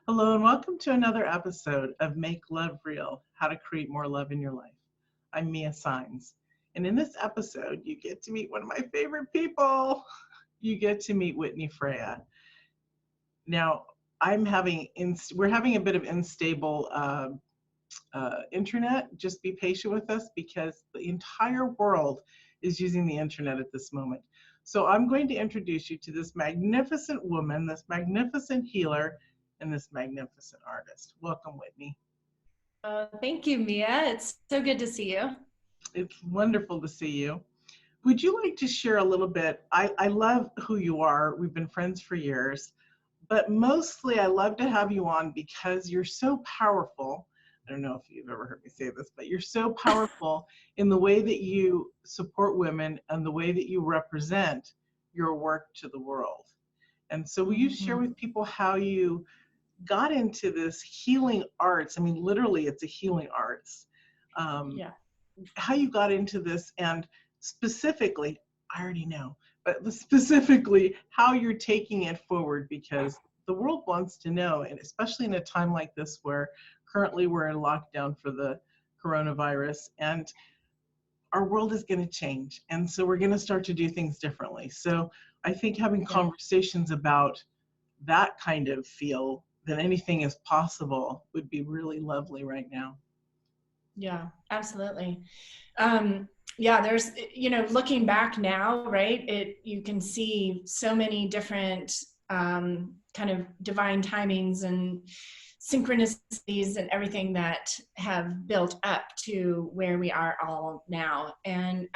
Hello and welcome to another episode of Make Love Real, How to Create More Love in Your Life. I'm Mia Saenz, and in this episode, you get to meet one of my favorite people. You get to meet Whitney Freya. Now, we're having a bit of unstable internet. Just be patient with us because the entire world is using the internet at this moment. So I'm going to introduce you to this magnificent woman, this magnificent healer, and this magnificent artist. Welcome, Whitney. Thank you, Mia. It's so good to see you. It's wonderful to see you. Would you like to share a little bit? I love who you are. We've been friends for years, but mostly I love to have you on because you're so powerful. I don't know if you've ever heard me say this, but you're so powerful in the way that you support women and the way that you represent your work to the world. And so will you share with people how you got into this healing arts? I mean, literally, it's a healing arts. How you got into this, and specifically, I already know, but specifically how you're taking it forward, because the world wants to know, and especially in a time like this where currently we're in lockdown for the coronavirus, and our world is going to change. And so we're going to start to do things differently. So I think having conversations about that kind of feel that anything is possible would be really lovely right now. Yeah, absolutely. There's, looking back now, right, you can see so many different kind of divine timings and synchronicities and everything that have built up to where we are all now. And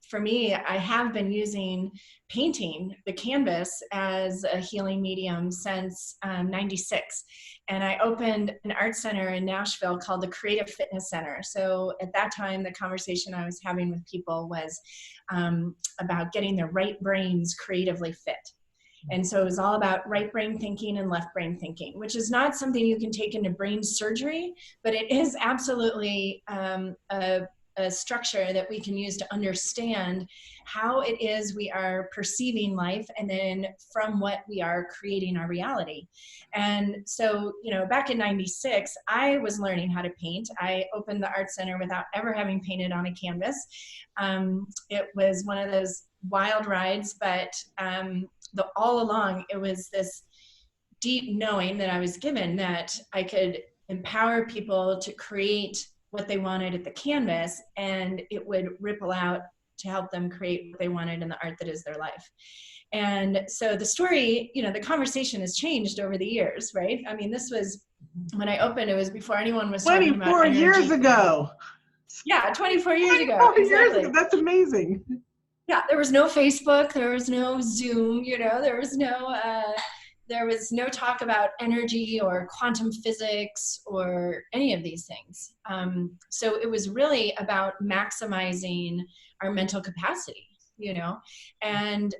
for me, I have been using painting, the canvas, as a healing medium since 96. And I opened an art center in Nashville called the Creative Fitness Center. So at that time, the conversation I was having with people was about getting their right brains creatively fit. And so it was all about right brain thinking and left brain thinking, which is not something you can take into brain surgery, but it is absolutely a structure that we can use to understand how it is we are perceiving life, and then from what we are creating our reality. And so, back in 96, I was learning how to paint. I opened the art center without ever having painted on a canvas. It was one of those wild rides, but all along it was this deep knowing that I was given that I could empower people to create what they wanted at the canvas, and it would ripple out to help them create what they wanted in the art that is their life. And so the story, the conversation has changed over the years, right? I mean, this was, when I opened, it was before anyone was talking about 24 years ago. Yeah, 24 years ago. 24 years ago. That's amazing. Yeah, there was no Facebook, there was no Zoom, there was no talk about energy or quantum physics or any of these things. So it was really about maximizing our mental capacity, and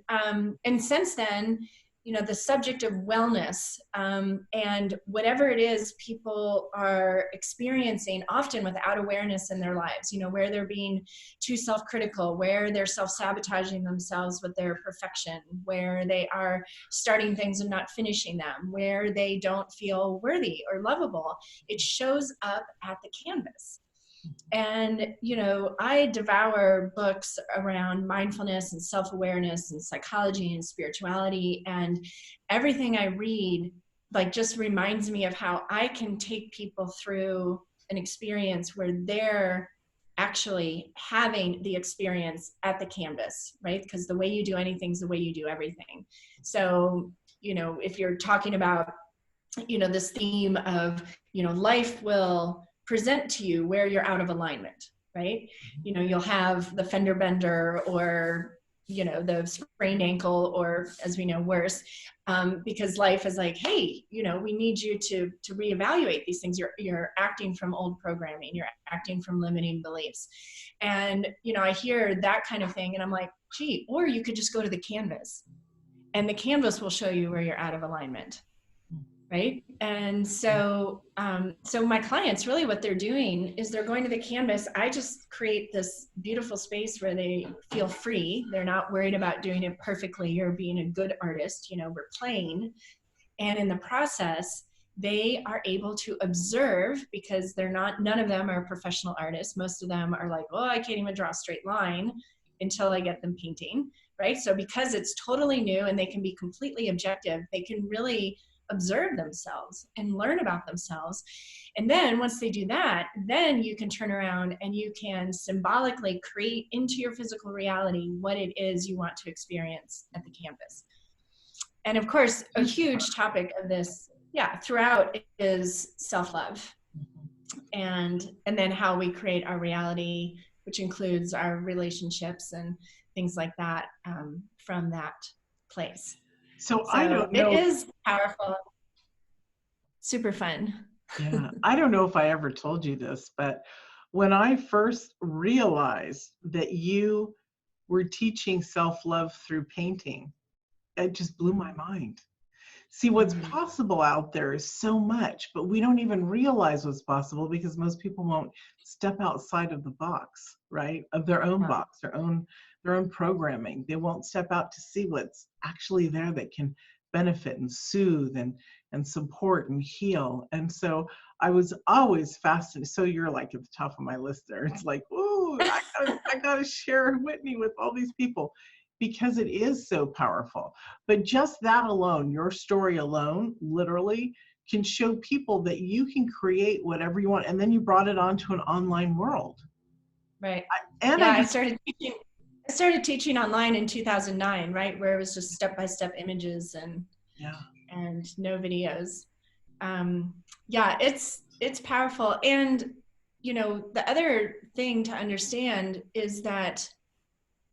since then, the subject of wellness and whatever it is people are experiencing, often without awareness in their lives, where they're being too self-critical, where they're self-sabotaging themselves with their perfection, where they are starting things and not finishing them, where they don't feel worthy or lovable, it shows up at the canvas. And, I devour books around mindfulness and self-awareness and psychology and spirituality, and everything I read, just reminds me of how I can take people through an experience where they're actually having the experience at the canvas, right? Because the way you do anything is the way you do everything. So, if you're talking about, this theme of, life will present to you where you're out of alignment, right? You'll have the fender bender or, the sprained ankle, or, as we know, worse, because life is like, hey, we need you to reevaluate these things. You're acting from old programming, you're acting from limiting beliefs. And, I hear that kind of thing and I'm like, gee, or you could just go to the canvas and the canvas will show you where you're out of alignment. Right. And so, so my clients, really what they're doing is they're going to the canvas. I just create this beautiful space where they feel free. They're not worried about doing it perfectly or being a good artist. We're playing. And in the process, they are able to observe, because none of them are professional artists. Most of them are like, oh, I can't even draw a straight line until I get them painting, right? So because it's totally new and they can be completely objective, they can really observe themselves and learn about themselves. And then once they do that, then you can turn around and you can symbolically create into your physical reality what it is you want to experience at the canvas. And of course, a huge topic of this, throughout, is self-love, and then how we create our reality, which includes our relationships and things like that, from that place. So I don't know. It is powerful, super fun. Yeah, I don't know if I ever told you this, but when I first realized that you were teaching self-love through painting, it just blew my mind. See, what's possible out there is so much, but we don't even realize what's possible because most people won't step outside of the box, right? Of their own box, their own programming. They won't step out to see what's actually there that can benefit and soothe and support and heal. And so I was always fascinated. So you're like at the top of my list there. It's like, ooh, I gotta share Whitney with all these people, because it is so powerful. But just that alone, your story alone, literally can show people that you can create whatever you want. And then you brought it onto an online world. Right. I started teaching online in 2009, right? Where it was just step-by-step images and no videos. It's powerful. And, the other thing to understand is that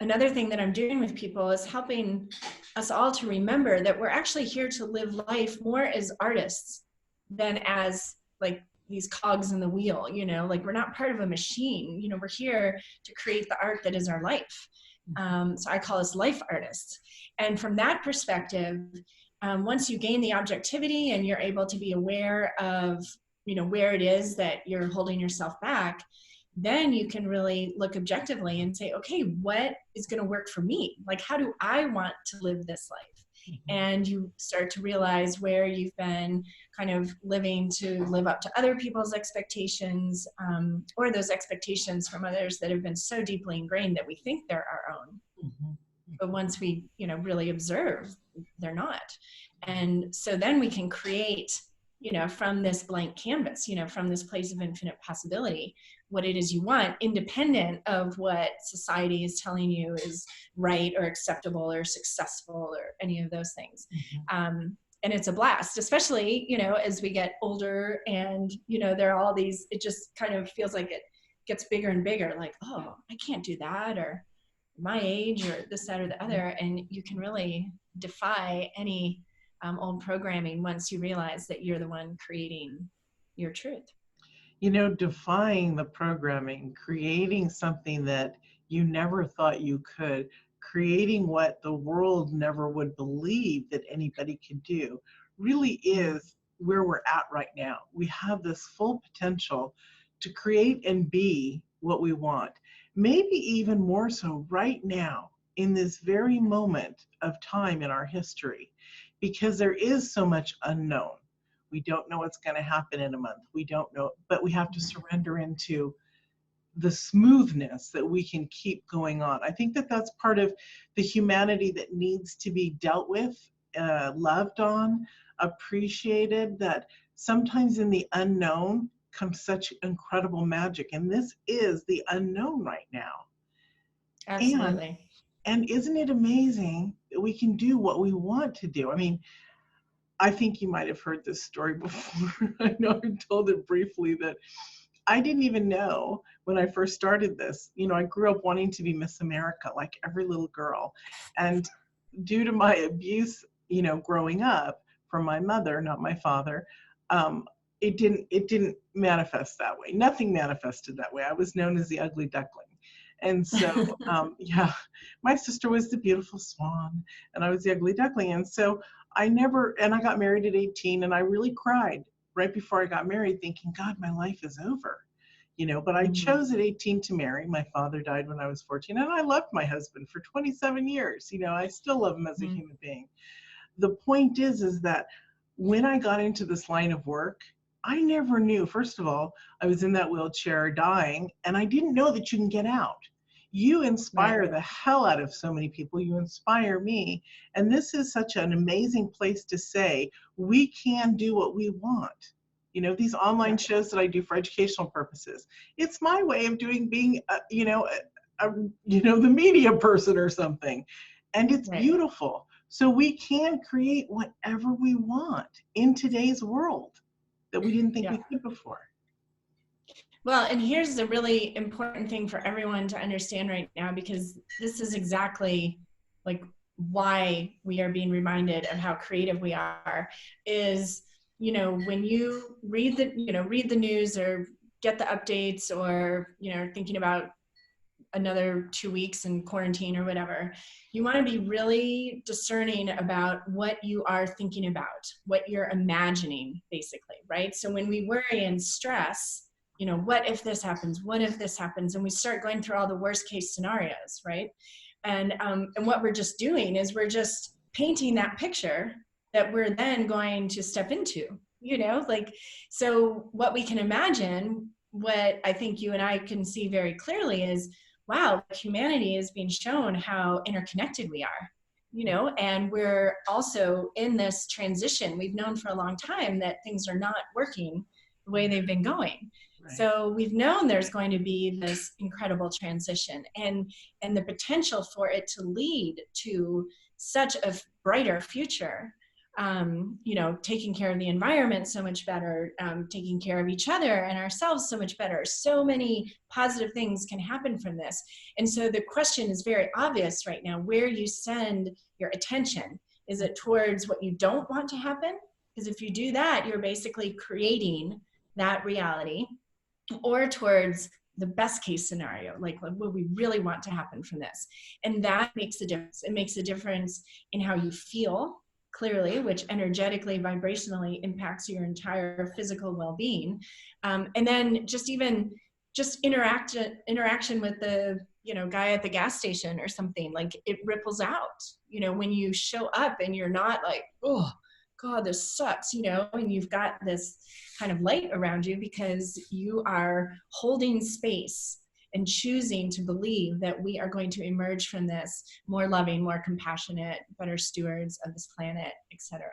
another thing that I'm doing with people is helping us all to remember that we're actually here to live life more as artists than as like these cogs in the wheel, like we're not part of a machine, we're here to create the art that is our life. So I call us life artists. And from that perspective, once you gain the objectivity and you're able to be aware of, where it is that you're holding yourself back, then you can really look objectively and say, okay, what is going to work for me? Like, how do I want to live this life? And you start to realize where you've been kind of living to live up to other people's expectations, or those expectations from others that have been so deeply ingrained that we think they're our own. But once we, really observe, they're not. And so then we can create, from this blank canvas, from this place of infinite possibility, what it is you want, independent of what society is telling you is right or acceptable or successful or any of those things. And it's a blast, especially, as we get older and, there are all these, it just kind of feels like it gets bigger and bigger, like, oh, I can't do that, or my age, or this, that, or the other. And you can really defy any old programming once you realize that you're the one creating your truth. Defying the programming, creating something that you never thought you could, creating what the world never would believe that anybody could do, really is where we're at right now. We have this full potential to create and be what we want. Maybe even more so right now, in this very moment of time in our history, because there is so much unknown. We don't know what's going to happen in a month. We don't know, but we have to surrender into the smoothness that we can keep going on. I think that that's part of the humanity that needs to be dealt with, loved on, appreciated, that sometimes in the unknown comes such incredible magic. And this is the unknown right now. Absolutely. And isn't it amazing that we can do what we want to do? I mean, I think you might have heard this story before. I know I told it briefly, that I didn't even know when I first started this. I grew up wanting to be Miss America, like every little girl. And due to my abuse, growing up from my mother, not my father, it didn't manifest that way. Nothing manifested that way. I was known as the ugly duckling. And so, my sister was the beautiful swan and I was the ugly duckling. And so I got married at 18, and I really cried right before I got married, thinking, God, my life is over, but I chose at 18 to marry. My father died when I was 14, and I loved my husband for 27 years. I still love him as a human being. The point is that when I got into this line of work, I never knew. First of all, I was in that wheelchair dying, and I didn't know that you can get out. You inspire Right. the hell out of so many people. You inspire me. And this is such an amazing place to say, we can do what we want. You know, these online Yeah. shows that I do for educational purposes, it's my way of being, the media person or something. And it's Right. beautiful. So we can create whatever we want in today's world that we didn't think Yeah. we could before. Well, and here's the really important thing for everyone to understand right now, because this is exactly like why we are being reminded of how creative we are, is, when you read the news or get the updates, or, thinking about another 2 weeks in quarantine or whatever, you want to be really discerning about what you are thinking about, what you're imagining, basically, right? So when we worry and stress, what if this happens? What if this happens? And we start going through all the worst case scenarios, right? And what we're just doing is we're just painting that picture that we're then going to step into, so what we can imagine, what I think you and I can see very clearly is, wow, humanity is being shown how interconnected we are, and we're also in this transition. We've known for a long time that things are not working the way they've been going. Right. So we've known there's going to be this incredible transition, and the potential for it to lead to such a brighter future. Taking care of the environment so much better, taking care of each other and ourselves so much better. So many positive things can happen from this. And so the question is very obvious right now, where you send your attention. Is it towards what you don't want to happen? Because if you do that, you're basically creating that reality, or towards the best case scenario, like what we really want to happen from this. And that makes a difference. It makes a difference in how you feel, clearly, which energetically, vibrationally impacts your entire physical well-being. And then just interaction with the guy at the gas station or something, like it ripples out, when you show up and you're not like, oh God, this sucks, and you've got this kind of light around you because you are holding space and choosing to believe that we are going to emerge from this more loving, more compassionate, better stewards of this planet, etc.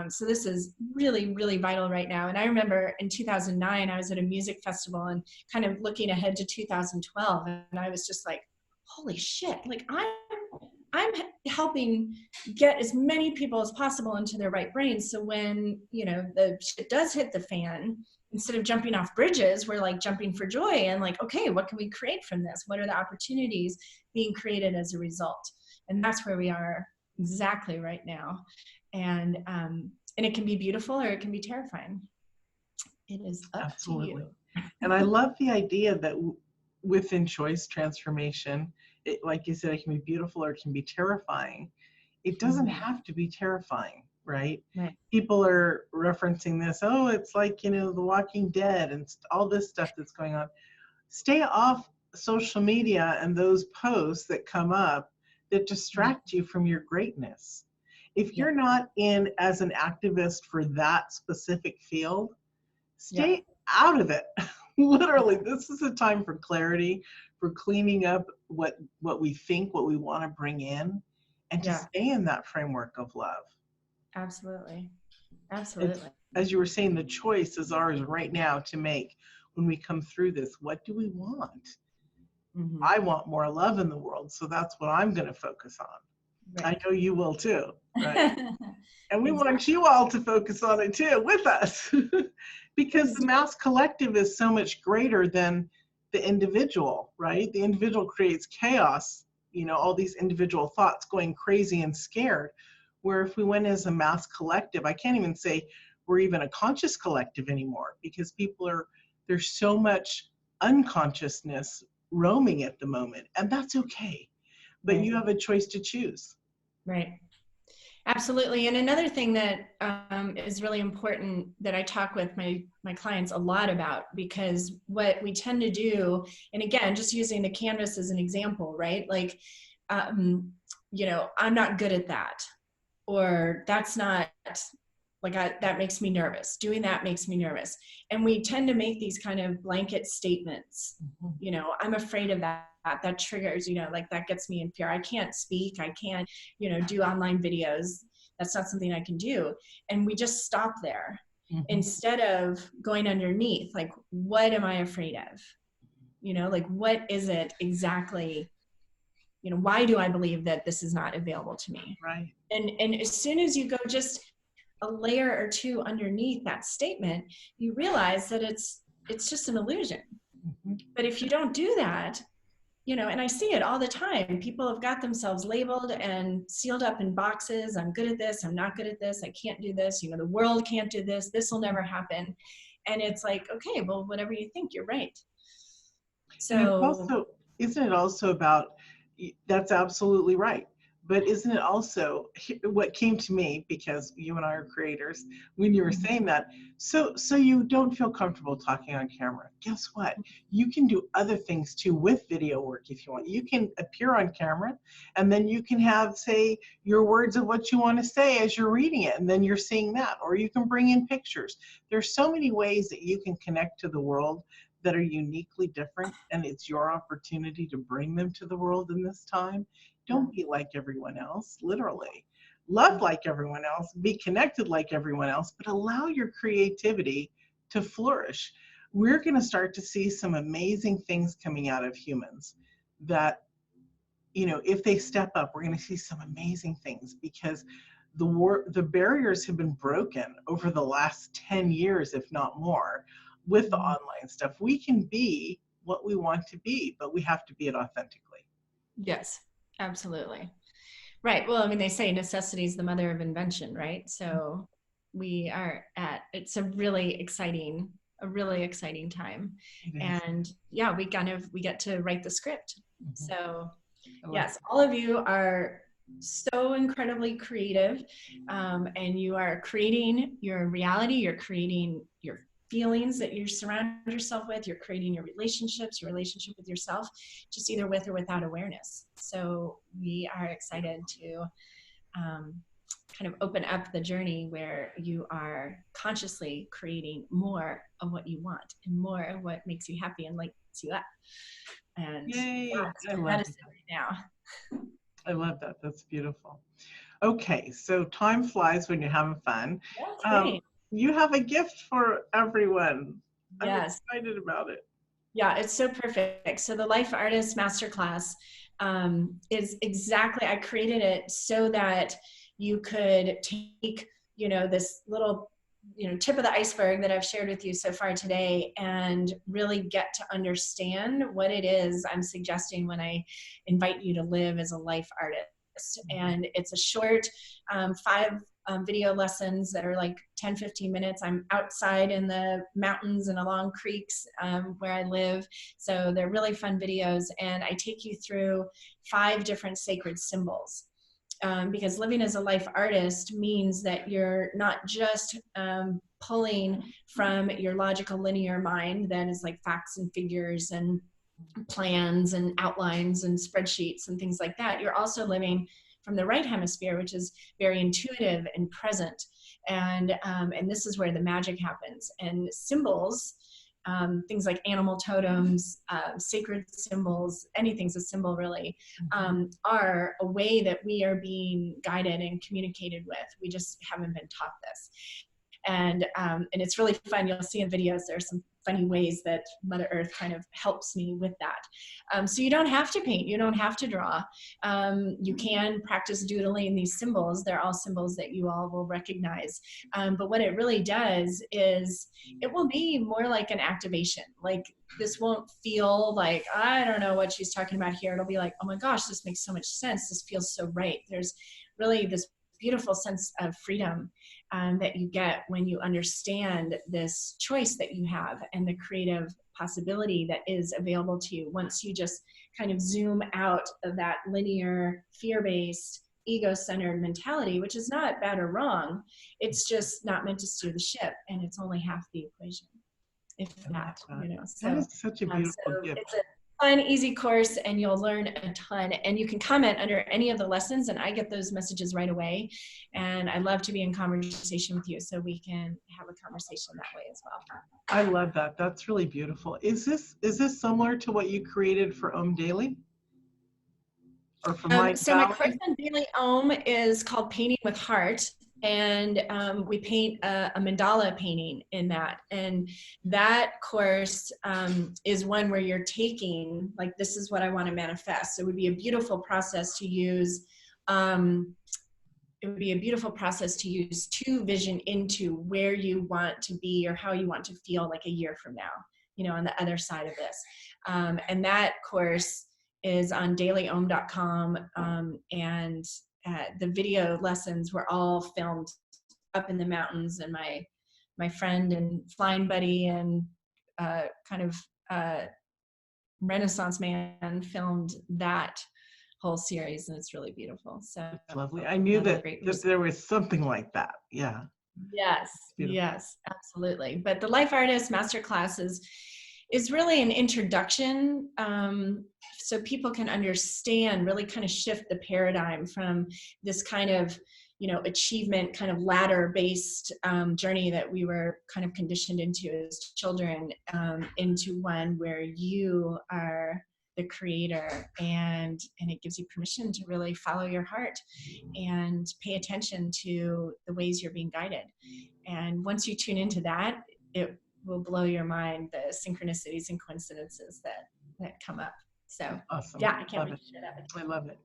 So this is really, really vital right now. And I remember in 2009, I was at a music festival and kind of looking ahead to 2012, and I was just like, holy shit, like I'm helping get as many people as possible into their right brains. So when, the shit does hit the fan, instead of jumping off bridges, we're like jumping for joy and like, okay, what can we create from this? What are the opportunities being created as a result? And that's where we are exactly right now. And it can be beautiful or it can be terrifying. It is up Absolutely. to you. And I love the idea that within choice transformation, like you said, it can be beautiful or it can be terrifying. It doesn't have to be terrifying, right? Right. People are referencing this, oh, it's like, The Walking Dead and all this stuff that's going on. Stay off social media and those posts that come up that distract you from your greatness. If you're not in as an activist for that specific field, stay out of it. Literally, this is a time for clarity, for cleaning up what we think, what we want to bring in, and to stay in that framework of love. Absolutely. Absolutely. As you were saying, the choice is ours right now to make when we come through this. What do we want? Mm-hmm. I want more love in the world, so that's what I'm going to focus on. Right. I know you will too, right? And we want you all to focus on it too with us because the mass collective is so much greater than the individual, right? The individual creates chaos, all these individual thoughts going crazy and scared. Where if we went as a mass collective, I can't even say we're even a conscious collective anymore because there's so much unconsciousness roaming at the moment, and that's okay. But you have a choice to choose. Right. Absolutely. And another thing that is really important that I talk with my clients a lot about, because what we tend to do, and again, just using the canvas as an example, right? Like, I'm not good at that, or that's not Like that makes me nervous. Doing that makes me nervous. And we tend to make these kind of blanket statements. You know, I'm afraid of that. That triggers, you know, like that gets me in fear. I can't speak. I can't, you know, do online videos. That's not something I can do. And we just stop there instead of going underneath, like, what am I afraid of? You know, like, what is it exactly? You know, why do I believe that this is not available to me? Right. And as soon as you go just a layer or two underneath that statement, you realize that it's just an illusion. But if you don't do that, you know, and I see it all the time, people have got themselves labeled and sealed up in boxes. I'm good at this. I'm not good at this. I can't do this. You know, the world can't do this. This will never happen. And it's like, okay, well, whatever you think, you're right. And it's So also, isn't it also about, that's absolutely right. But isn't it also what came to me, because you and I are creators, when you were saying that, so you don't feel comfortable talking on camera. Guess what? You can do other things too with video work if you want. You can appear on camera, and then you can have, say, your words of what you want to say as you're reading it, and then you're seeing that. Or you can bring in pictures. There's so many ways that you can connect to the world that are uniquely different, and it's your opportunity to bring them to the world in this time. Don't be like everyone else, literally. Love like everyone else, be connected like everyone else, but allow your creativity to flourish. We're going to start to see some amazing things coming out of humans that, you know, if they step up, we're going to see some amazing things, because the barriers have been broken over the last 10 years, if not more, with the online stuff. We can be what we want to be, but we have to be it authentically. yes, absolutely. Right. Well, I mean, they say necessity is the mother of invention, right? So we are it's a really exciting time. And yeah, we get to write the script. So yes, all of you are so incredibly creative, and you are creating your reality. You're creating your feelings that you surround yourself with. You're creating your relationships, your relationship with yourself, just either with or without awareness. So we are excited to kind of open up the journey where you are consciously creating more of what you want and more of what makes you happy and lights you up. And Yay! that is it right now. I love that. That's beautiful. Okay, so time flies when you're having fun. That's great. You have a gift for everyone. Yes. I'm excited about it. Yeah, it's so perfect. So the Life Artist Masterclass is exactly, I created it so that you could take, you know, this little, you know, tip of the iceberg that I've shared with you so far today and really get to understand what it is I'm suggesting when I invite you to live as a life artist. And it's a short 5 video lessons that are like 10-15 minutes. I'm outside in the mountains and along creeks where I live. So they're really fun videos. And I take you through 5 different sacred symbols. Because living as a life artist means that you're not just pulling from your logical linear mind that is like facts and figures and plans and outlines and spreadsheets and things like that. You're also living from the right hemisphere, which is very intuitive and present. And this is where the magic happens. And symbols, things like animal totems, sacred symbols, anything's a symbol really, are a way that we are being guided and communicated with. We just haven't been taught this. And it's really fun. You'll see in videos, there's some funny ways that Mother Earth kind of helps me with that. So you don't have to paint, you don't have to draw. You can practice doodling these symbols. They're all symbols that you all will recognize. But what it really does is it will be more like an activation. Like this won't feel like, I don't know what she's talking about here. It'll be like, oh my gosh, this makes so much sense. This feels so right. There's really this beautiful sense of freedom that you get when you understand this choice that you have and the creative possibility that is available to you once you just kind of zoom out of that linear, fear-based, ego-centered mentality, which is not bad or wrong. It's just not meant to steer the ship, and it's only half the equation, if that, you know. So that is such a beautiful gift. fun, easy course, and you'll learn a ton. And you can comment under any of the lessons, and I get those messages right away. And I love to be in conversation with you, so we can have a conversation that way as well. I love that. That's really beautiful. Is this similar to what you created for Daily? Or for Mind So my Valley? course on Daily Om is called Painting with Heart, and we paint a mandala painting in that. And that course is one where you're taking, like, this is what I want to manifest. So it would be a beautiful process to use. It would be a beautiful process to use to vision into where you want to be or how you want to feel like a year from now, on the other side of this. And that course is on dailyom.com, and the video lessons were all filmed up in the mountains, and my friend and flying buddy and kind of Renaissance man filmed that whole series, and it's really beautiful. So it's lovely. I knew that there was something like that. Yeah. Yes, yes, absolutely. But the Life Artist Masterclass is really an introduction, so people can understand, really kind of shift the paradigm from this kind of, achievement, kind of ladder-based journey that we were kind of conditioned into as children, into one where you are the creator, and it gives you permission to really follow your heart and pay attention to the ways you're being guided. And once you tune into that, it will blow your mind, the synchronicities and coincidences that come up. So awesome. Yeah, I can't wait to share that with you. I love it.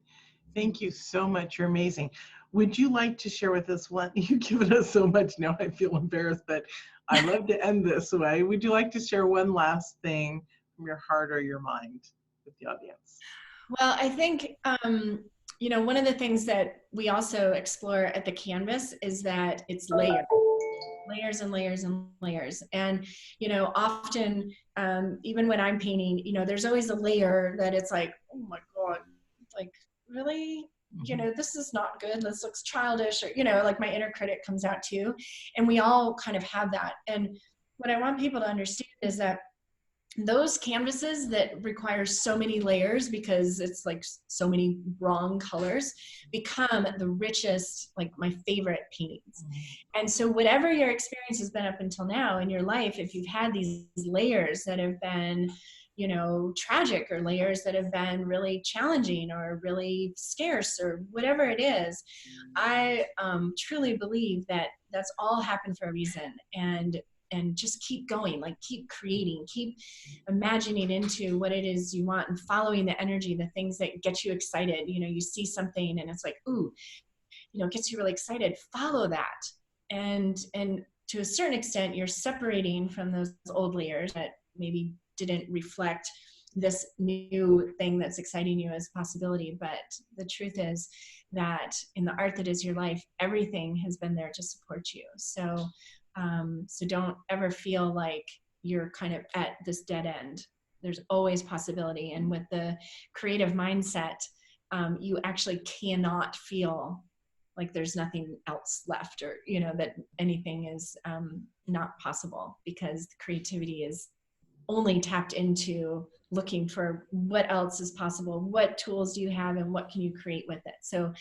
Thank you so much. You're amazing. Would you like to share with us one? You've given us so much now, I feel embarrassed, but I love to end this way. Would you like to share one last thing from your heart or your mind with the audience? Well, I think, one of the things that we also explore at the canvas is that it's layers and layers and layers. And, often, even when I'm painting, there's always a layer that it's like, oh my God, like, really? This is not good. This looks childish, or, like my inner critic comes out too. And we all kind of have that. And what I want people to understand is that those canvases that require so many layers, because it's like so many wrong colors, become the richest, like my favorite paintings. And so whatever your experience has been up until now in your life, if you've had these layers that have been, tragic, or layers that have been really challenging or really scarce, or whatever it is, I truly believe that that's all happened for a reason. And just keep going, like keep creating, keep imagining into what it is you want, and following the energy, the things that get you excited. You see something and it's like, ooh, it gets you really excited. Follow that. And to a certain extent, you're separating from those old layers that maybe didn't reflect this new thing that's exciting you as a possibility. But the truth is that in the art that is your life, everything has been there to support you. So don't ever feel like you're kind of at this dead end. There's always possibility. And with the creative mindset, you actually cannot feel like there's nothing else left, or, that anything is not possible, because creativity is only tapped into looking for what else is possible, what tools do you have, and what can you create with it. So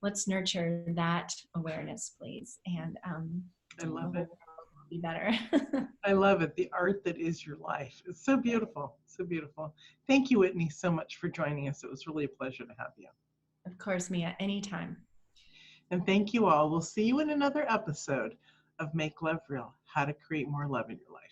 let's nurture that awareness, please. And I love it. Be better. I love it. The art that is your life. It's so beautiful. So beautiful. Thank you, Whitney, so much for joining us. It was really a pleasure to have you. Of course, Mia, anytime. And thank you all. We'll see you in another episode of Make Love Real, how to create more love in your life.